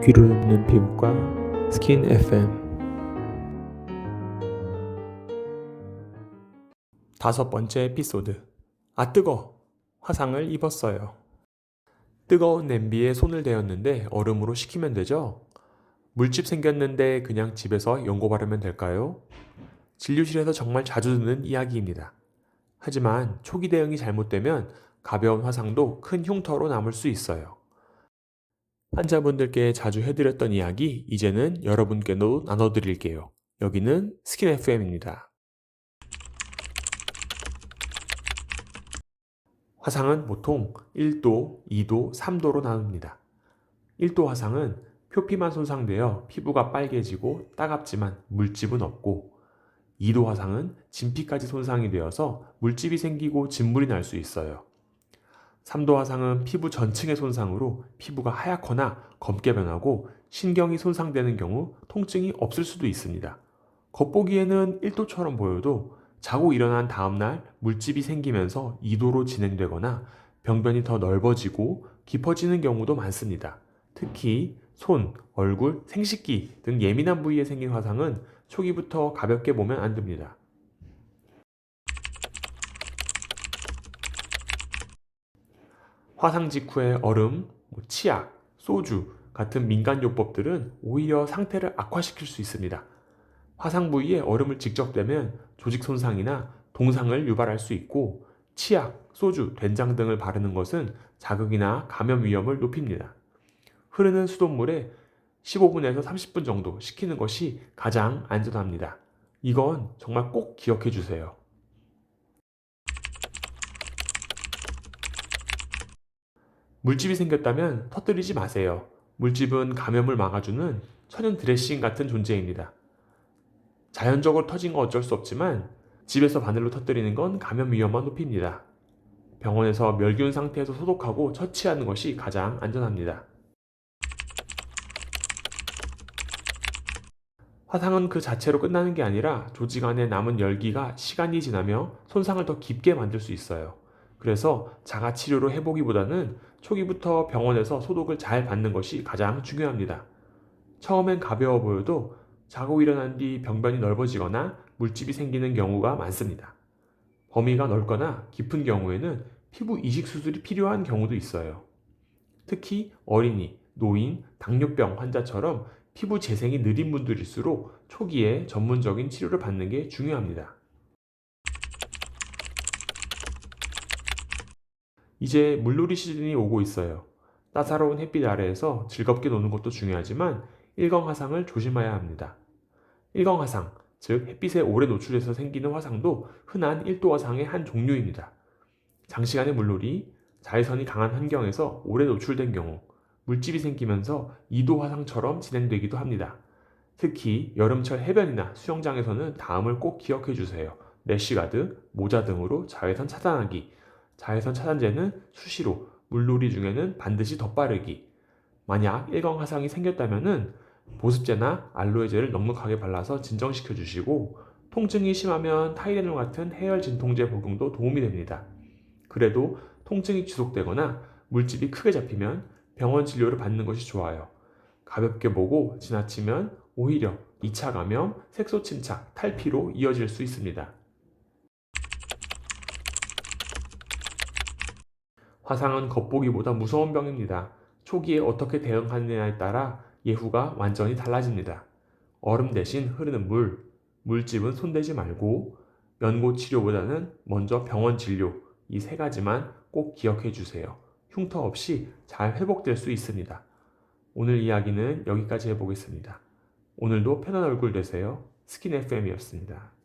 귀를 눕는 피부과 스킨 FM. 5번째 에피소드. 아 뜨거! 화상을 입었어요. 뜨거운 냄비에 손을 대었는데 얼음으로 식히면 되죠? 물집 생겼는데 그냥 집에서 연고 바르면 될까요? 진료실에서 정말 자주 듣는 이야기입니다. 하지만 초기 대응이 잘못되면 가벼운 화상도 큰 흉터로 남을 수 있어요. 환자분들께 자주 해드렸던 이야기 이제는 여러분께도 나눠드릴게요. 여기는 스킨 FM입니다. 화상은 보통 1도, 2도, 3도로 나눕니다. 1도 화상은 표피만 손상되어 피부가 빨개지고 따갑지만 물집은 없고, 2도 화상은 진피까지 손상이 되어서 물집이 생기고 진물이 날 수 있어요. 3도 화상은 피부 전층의 손상으로 피부가 하얗거나 검게 변하고 신경이 손상되는 경우 통증이 없을 수도 있습니다. 겉보기에는 1도처럼 보여도 자고 일어난 다음날 물집이 생기면서 2도로 진행되거나 병변이 더 넓어지고 깊어지는 경우도 많습니다. 특히 손, 얼굴, 생식기 등 예민한 부위에 생긴 화상은 초기부터 가볍게 보면 안 됩니다. 화상 직후에 얼음, 치약, 소주 같은 민간요법들은 오히려 상태를 악화시킬 수 있습니다. 화상 부위에 얼음을 직접 대면 조직 손상이나 동상을 유발할 수 있고, 치약, 소주, 된장 등을 바르는 것은 자극이나 감염 위험을 높입니다. 흐르는 수돗물에 15분에서 30분 정도 식히는 것이 가장 안전합니다. 이건 정말 꼭 기억해 주세요. 물집이 생겼다면 터뜨리지 마세요. 물집은 감염을 막아주는 천연 드레싱 같은 존재입니다. 자연적으로 터진 건 어쩔 수 없지만 집에서 바늘로 터뜨리는 건 감염 위험만 높입니다. 병원에서 멸균 상태에서 소독하고 처치하는 것이 가장 안전합니다. 화상은 그 자체로 끝나는 게 아니라 조직 안에 남은 열기가 시간이 지나며 손상을 더 깊게 만들 수 있어요. 그래서 자가치료로 해보기보다는 초기부터 병원에서 소독을 잘 받는 것이 가장 중요합니다. 처음엔 가벼워 보여도 자고 일어난 뒤 병변이 넓어지거나 물집이 생기는 경우가 많습니다. 범위가 넓거나 깊은 경우에는 피부 이식 수술이 필요한 경우도 있어요. 특히 어린이, 노인, 당뇨병 환자처럼 피부 재생이 느린 분들일수록 초기에 전문적인 치료를 받는 게 중요합니다. 이제 물놀이 시즌이 오고 있어요. 따사로운 햇빛 아래에서 즐겁게 노는 것도 중요하지만 일광화상을 조심해야 합니다. 일광화상, 즉 햇빛에 오래 노출돼서 생기는 화상도 흔한 1도 화상의 한 종류입니다. 장시간의 물놀이, 자외선이 강한 환경에서 오래 노출된 경우 물집이 생기면서 2도 화상처럼 진행되기도 합니다. 특히 여름철 해변이나 수영장에서는 다음을 꼭 기억해 주세요. 래쉬가드, 모자 등으로 자외선 차단하기. 자외선 차단제는 수시로, 물놀이 중에는 반드시 덧바르기. 만약 일광 화상이 생겼다면은 보습제나 알로에젤을 넉넉하게 발라서 진정시켜 주시고, 통증이 심하면 타이레놀 같은 해열 진통제 복용도 도움이 됩니다. 그래도 통증이 지속되거나 물집이 크게 잡히면 병원 진료를 받는 것이 좋아요. 가볍게 보고 지나치면 오히려 2차 감염, 색소 침착, 탈피로 이어질 수 있습니다. 화상은 겉보기보다 무서운 병입니다. 초기에 어떻게 대응하느냐에 따라 예후가 완전히 달라집니다. 얼음 대신 흐르는 물, 물집은 손대지 말고, 연고 치료보다는 먼저 병원 진료, 이 3가지만 꼭 기억해 주세요. 흉터 없이 잘 회복될 수 있습니다. 오늘 이야기는 여기까지 해보겠습니다. 오늘도 편한 얼굴 되세요. 스킨 FM이었습니다.